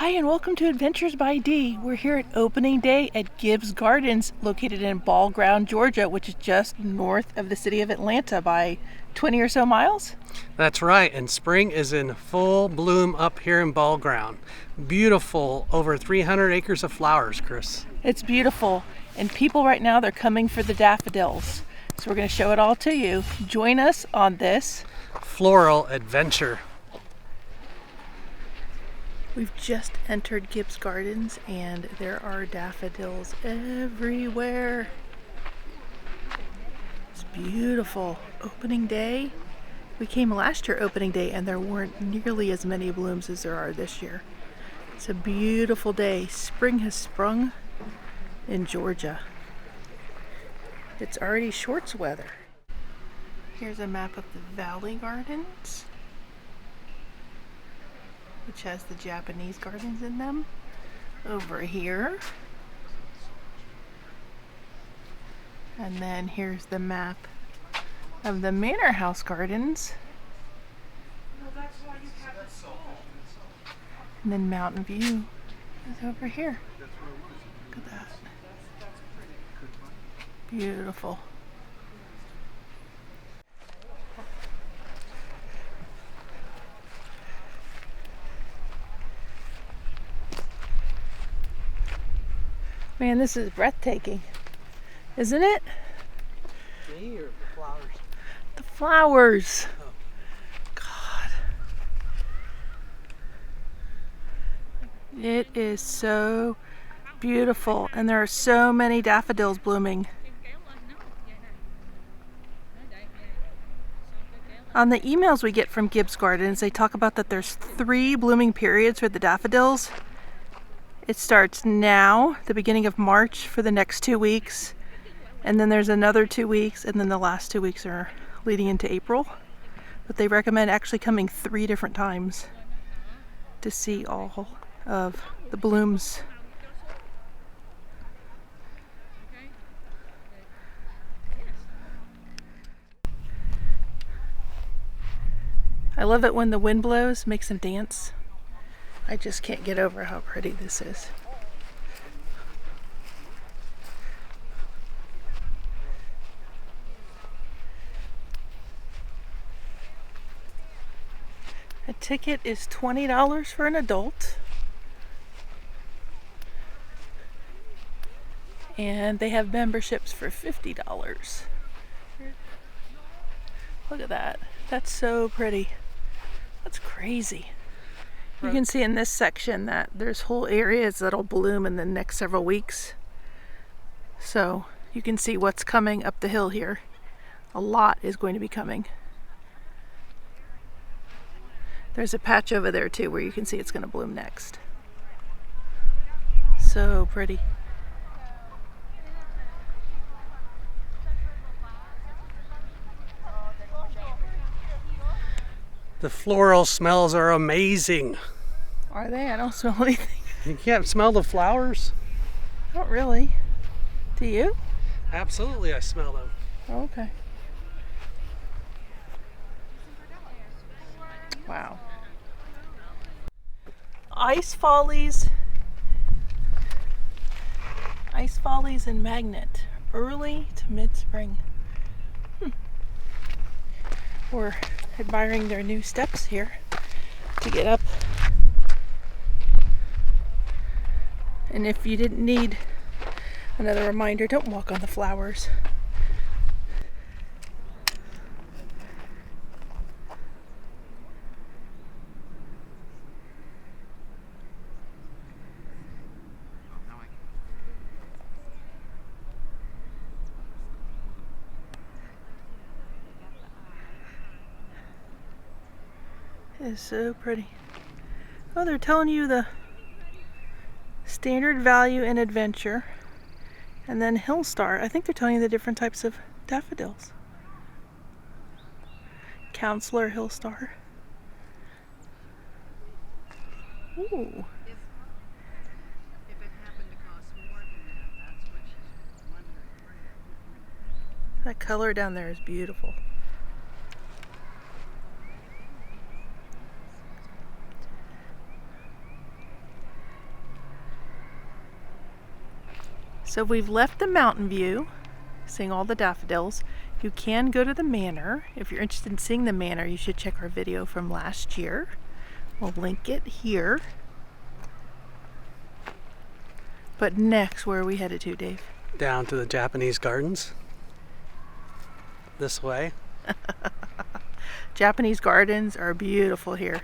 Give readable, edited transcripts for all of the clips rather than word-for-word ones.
Hi, and welcome to Adventures by D. We're here at opening day at Gibbs Gardens, located in Ball Ground, Georgia, which is just north of the city of Atlanta by 20 or so miles. That's right, and spring is in full bloom up here in Ball Ground. Beautiful, over 300 acres of flowers, Chris. It's beautiful, and people right now, they're coming for the daffodils. So we're going to show it all to you. Join us on this floral adventure. We've just entered Gibbs Gardens and there are daffodils everywhere. It's beautiful. Opening day. We came last year opening day and there weren't nearly as many blooms as there are this year. It's a beautiful day. Spring has sprung in Georgia. It's already shorts weather. Here's a map of the Valley Gardens, which has the Japanese gardens in them. Over here. And then here's the map of the Manor House Gardens. And then Mountain View is over here. Look at that. Beautiful. Man, this is breathtaking, isn't it? Me or the flowers? The flowers. Oh. God. It is so beautiful, and there are so many daffodils blooming. On the emails we get from Gibbs Gardens, they talk about that there's 3 blooming periods for the daffodils. It starts now, the beginning of March, for the next 2 weeks, and then there's another 2 weeks, and then the last 2 weeks are leading into April. But they recommend actually coming 3 different times to see all of the blooms. I love it when the wind blows, makes them dance. I just can't get over how pretty this is. A ticket is $20 for an adult. And they have memberships for $50. Look at that. That's so pretty. That's crazy. You can see in this section that there's whole areas that'll bloom in the next several weeks. So you can see what's coming up the hill here. A lot is going to be coming. There's a patch over there too where you can see it's going to bloom next. So pretty. The floral smells are amazing. Are they? I don't smell anything. You can't smell the flowers? Not really. Do you? Absolutely, I smell them. Oh, okay. Wow. Follies and Magnet, early to mid-spring. We're admiring their new steps here to get up. And if you didn't need another reminder, don't walk on the flowers. It is so pretty. Oh, they're telling you the standard value and adventure, and then Hill Star. I think they're telling you the different types of daffodils. Counselor, Hill Star. Ooh. If it happened to cost more than that, that's what she's wondering. That color down there is beautiful. So we've left the mountain view, seeing all the daffodils. You can go to the manor. If you're interested in seeing the manor, you should check our video from last year. We'll link it here. But next, where are we headed to, Dave? Down to the Japanese gardens. This way. Japanese gardens are beautiful here.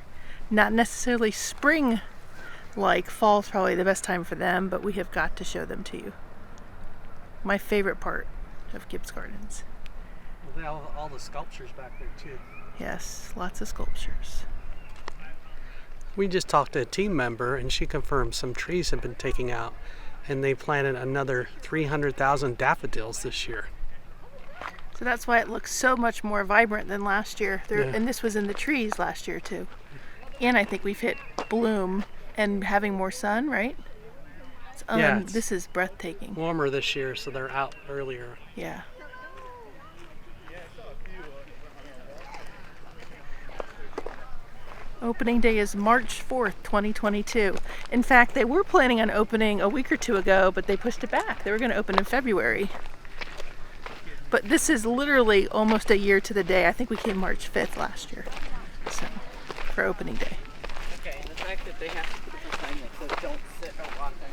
Not necessarily spring like fall's probably the best time for them, but we have got to show them to you. My favorite part of Gibbs Gardens. Well, they have all the sculptures back there too. Yes, lots of sculptures. We just talked to a team member and she confirmed some trees have been taken out and they planted another 300,000 daffodils this year. So that's why it looks so much more vibrant than last year. Yeah. And this was in the trees last year too. And I think we've hit bloom and having more sun, right? This is breathtaking. Warmer this year, so they're out earlier. Yeah. Opening day is March 4th, 2022. In fact, they were planning on opening a week or two ago, but they pushed it back. They were going to open in February. But this is literally almost a year to the day. I think we came March 5th last year, so for opening day. Okay, and the fact that they have to put a sign that says don't sit or walk on flowers.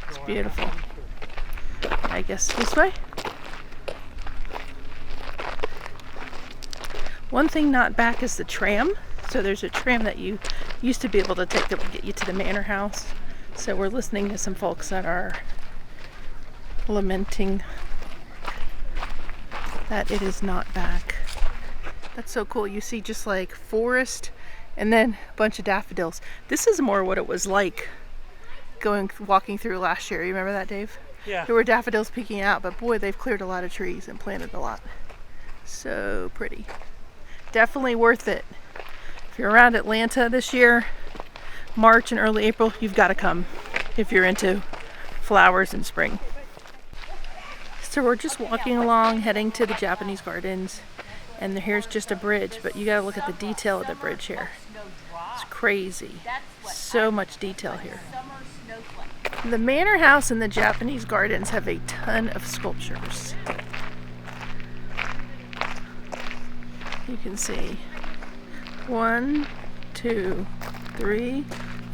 It's beautiful. I guess this way. One thing not back is the tram. So there's a tram that you used to be able to take that would get you to the manor house. So we're listening to some folks that are lamenting that it is not back. That's so cool. You see just like forest and then a bunch of daffodils. This is more what it was like walking through last year. You remember that, Dave? Yeah. There were daffodils peeking out, but boy, they've cleared a lot of trees and planted a lot. So pretty. Definitely worth it. If you're around Atlanta this year, March and early April, you've got to come if you're into flowers in spring. So we're just walking along, heading to the Japanese gardens, and here's just a bridge, but you got to look at the detail of the bridge here. It's crazy. So much detail here. The manor house and the Japanese gardens have a ton of sculptures. You can see 1, 2, 3,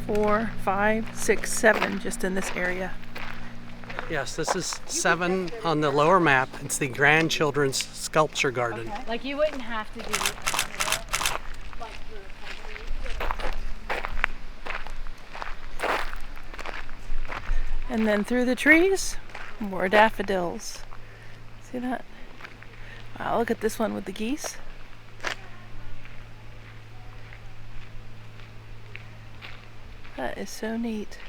4, 5, 6, 7 just in this area. Yes, this is 7 on the lower map. It's the grandchildren's sculpture garden. Like you wouldn't have to do it. And then through the trees, more daffodils. See that? Wow, look at this one with the geese. That is so neat.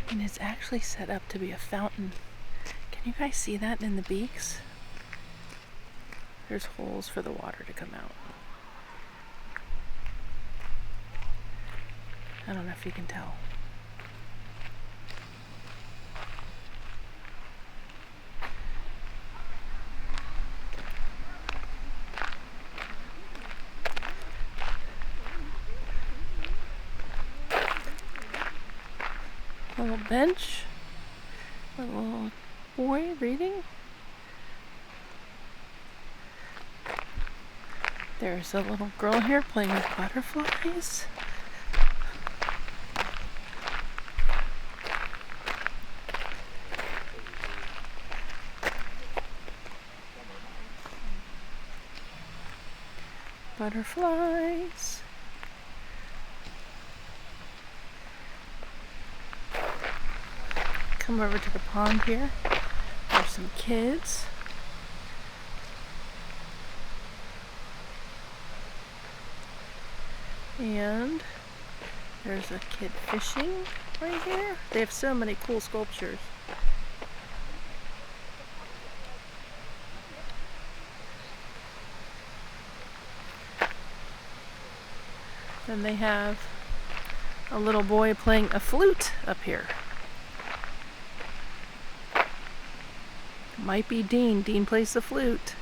And it's actually set up to be a fountain. Can you guys see that in the beaks? There's holes for the water to come out. I don't know if you can tell. A little bench, a little boy reading. There's a little girl here playing with butterflies. Butterflies. Come over to the pond here. There's some kids. And there's a kid fishing right here. They have so many cool sculptures. Then they have a little boy playing a flute up here. Might be Dean. Dean plays the flute.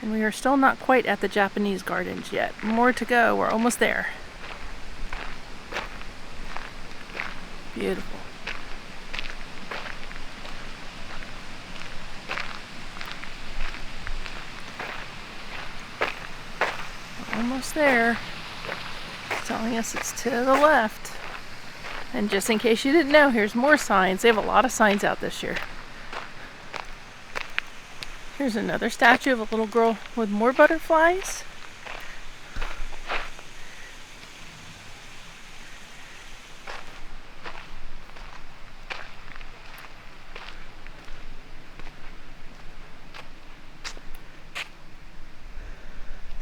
And we are still not quite at the Japanese gardens yet. More to go. We're almost there. Beautiful. Almost there. It's telling us it's to the left. And just in case you didn't know, here's more signs. They have a lot of signs out this year. Here's another statue of a little girl with more butterflies.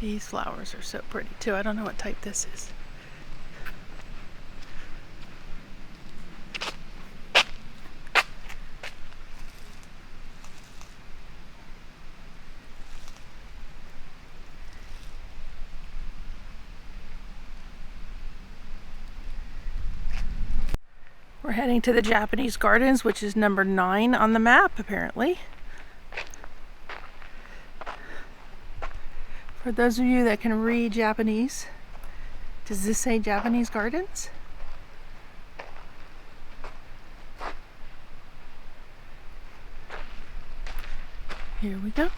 These flowers are so pretty too. I don't know what type this is. We're heading to the Japanese Gardens, which is number 9 on the map, apparently. For those of you that can read Japanese, does this say Japanese Gardens? Here we go.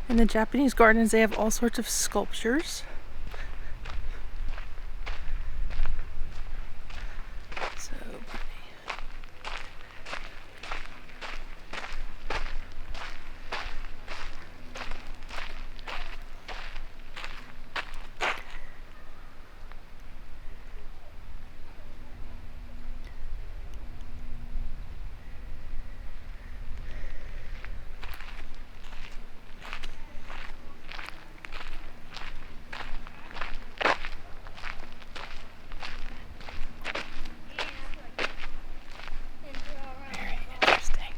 In the Japanese Gardens, they have all sorts of sculptures. So pretty. Very interesting.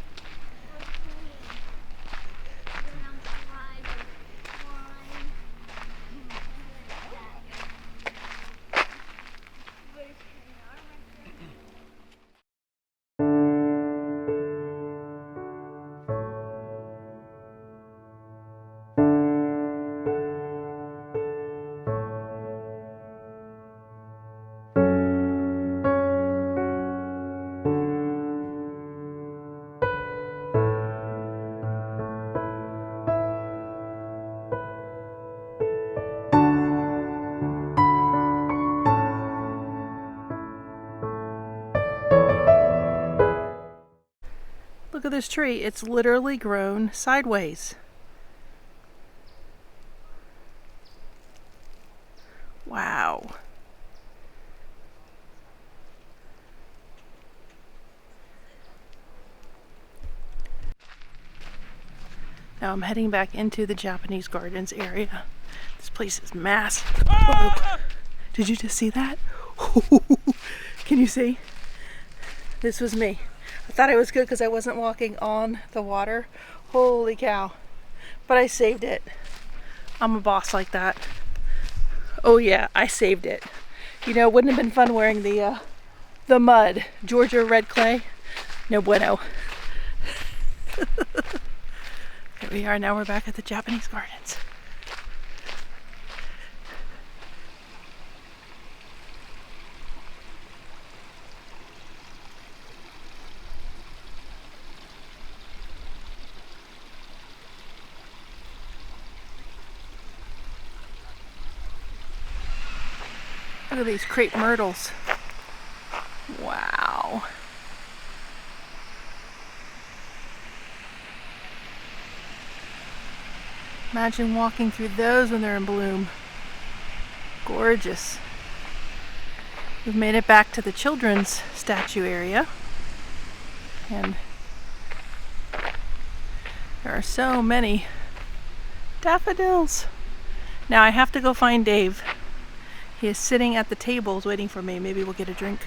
Look at this tree. It's literally grown sideways. Wow. Now I'm heading back into the Japanese Gardens area. This place is massive. Whoa. Did you just see that? Can you see? This was me. I thought I was good because I wasn't walking on the water. Holy cow. But I saved it. I'm a boss like that. Oh yeah, I saved it. You know, it wouldn't have been fun wearing the mud. Georgia red clay. No bueno. Here we are. Now we're back at the Japanese Gardens. Look at these crepe myrtles. Wow. Imagine walking through those when they're in bloom. Gorgeous. We've made it back to the children's statue area. And there are so many daffodils. Now I have to go find Dave. He is sitting at the tables waiting for me. Maybe we'll get a drink.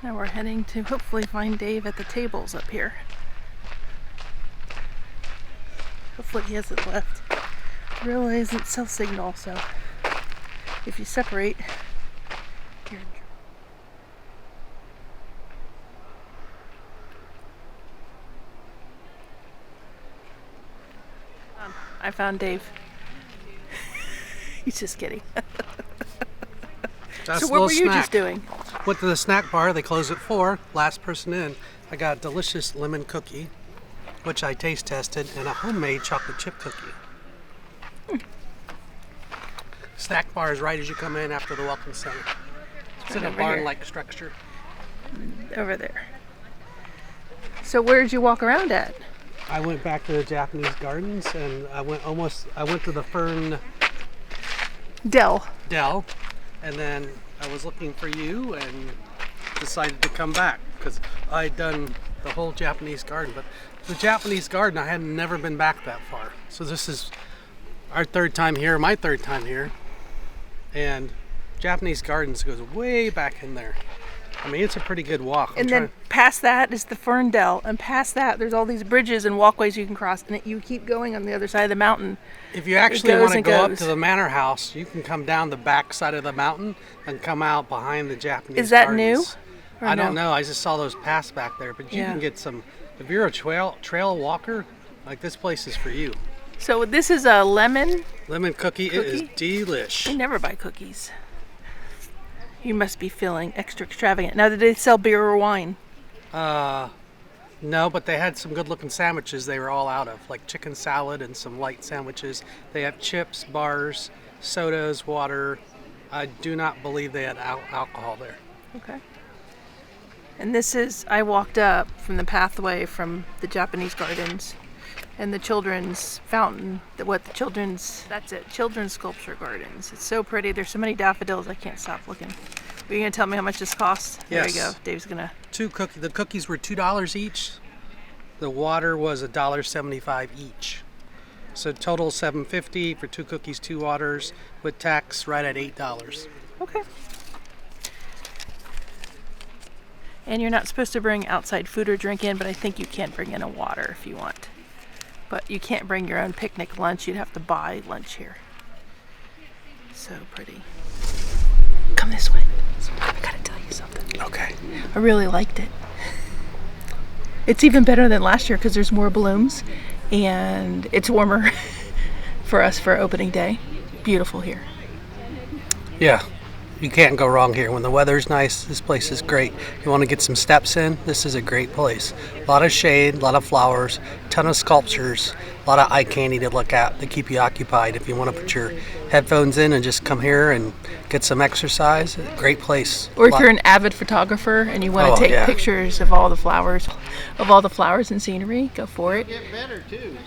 Now we're heading to hopefully find Dave at the tables up here. Hopefully he hasn't left. Relay isn't cell signal, so if you separate, you're... I found Dave. He's just kidding. So what were you just doing? Went to the snack bar. They close at 4. Last person in. I got a delicious lemon cookie, which I taste tested, and a homemade chocolate chip cookie. Snack bar is right as you come in after the welcome center. It's in a barn-like structure. Over there. So where did you walk around at? I went back to the Japanese gardens, and I went to the fern Dell. And then I was looking for you and decided to come back because I'd done the whole Japanese garden. But the Japanese garden, I had never been back that far. So this is our third time here, my third time here. And Japanese gardens goes way back in there. I mean, it's a pretty good walk. And then past that is the fern dell, and past that there's all these bridges and walkways you can cross, and you keep going on the other side of the mountain. If you actually want to go up to the manor house, you can come down the back side of the mountain and come out behind the Japanese Is that gardens. new? I don't know. I just saw those paths back there, but you can get some. If you're a trail walker, like this place is for you. So this is a lemon cookie. It is delish. I never buy cookies. You must be feeling extra extravagant. Now, did they sell beer or wine? No, but they had some good-looking sandwiches they were all out of, like chicken salad and some light sandwiches. They have chips, bars, sodas, water. I do not believe they had alcohol there. Okay. And this is, I walked up from the pathway from the Japanese gardens and the children's fountain, that's it, children's sculpture gardens. It's so pretty. There's so many daffodils, I can't stop looking. Are you going to tell me how much this costs? Yes. There you go. Dave's going to... The cookies were $2 each. The water was $1.75 each. So total $7.50 for 2 cookies, 2 waters, with tax right at $8. Okay. And you're not supposed to bring outside food or drink in, but I think you can bring in a water if you want. But you can't bring your own picnic lunch. You'd have to buy lunch here. So pretty. Come this way. I gotta tell you something. Okay. I really liked it. It's even better than last year because there's more blooms and it's warmer for us for opening day. Beautiful here. Yeah. You can't go wrong here. When the weather's nice, this place is great. You want to get some steps in, this is a great place. A lot of shade, a lot of flowers, ton of sculptures, a lot of eye candy to look at to keep you occupied. If you want to put your headphones in and just come here and get some exercise, great place. Or if you're an avid photographer and you want to take pictures of all the flowers, and scenery, go for it.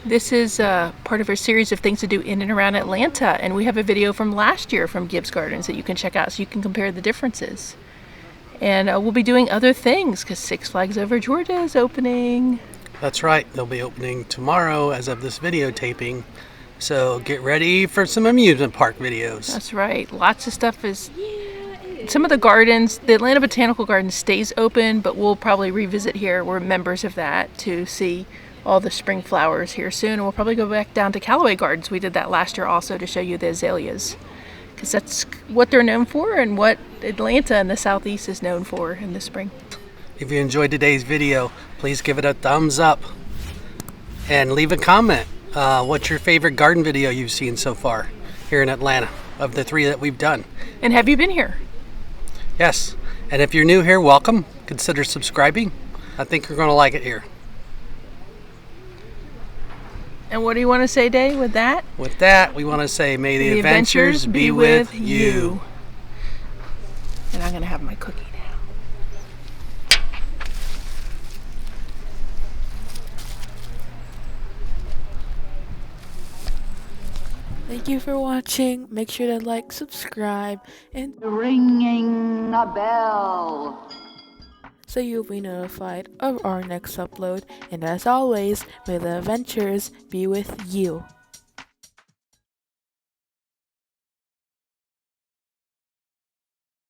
This is part of our series of things to do in and around Atlanta, and we have a video from last year from Gibbs Gardens that you can check out so you can compare the differences. And we'll be doing other things because Six Flags Over Georgia is opening. That's right. They'll be opening tomorrow as of this videotaping. So get ready for some amusement park videos. That's right. Lots of stuff is... Some of the gardens, the Atlanta Botanical Garden stays open, but we'll probably revisit here. We're members of that to see all the spring flowers here soon. And we'll probably go back down to Callaway Gardens. We did that last year also to show you the azaleas. Because that's what they're known for and what Atlanta and the Southeast is known for in the spring. If you enjoyed today's video, please give it a thumbs up and leave a comment. What's your favorite garden video you've seen so far here in Atlanta of the 3 that we've done? And have you been here? Yes. And if you're new here, welcome. Consider subscribing. I think you're going to like it here. And what do you want to say, Dave, with that? With that, we want to say, may the adventures be with you. And I'm going to have my cookie now. Thank you for watching. Make sure to like, subscribe, and Ringing a bell. so you'll be notified of our next upload. And as always, may the adventures be with you.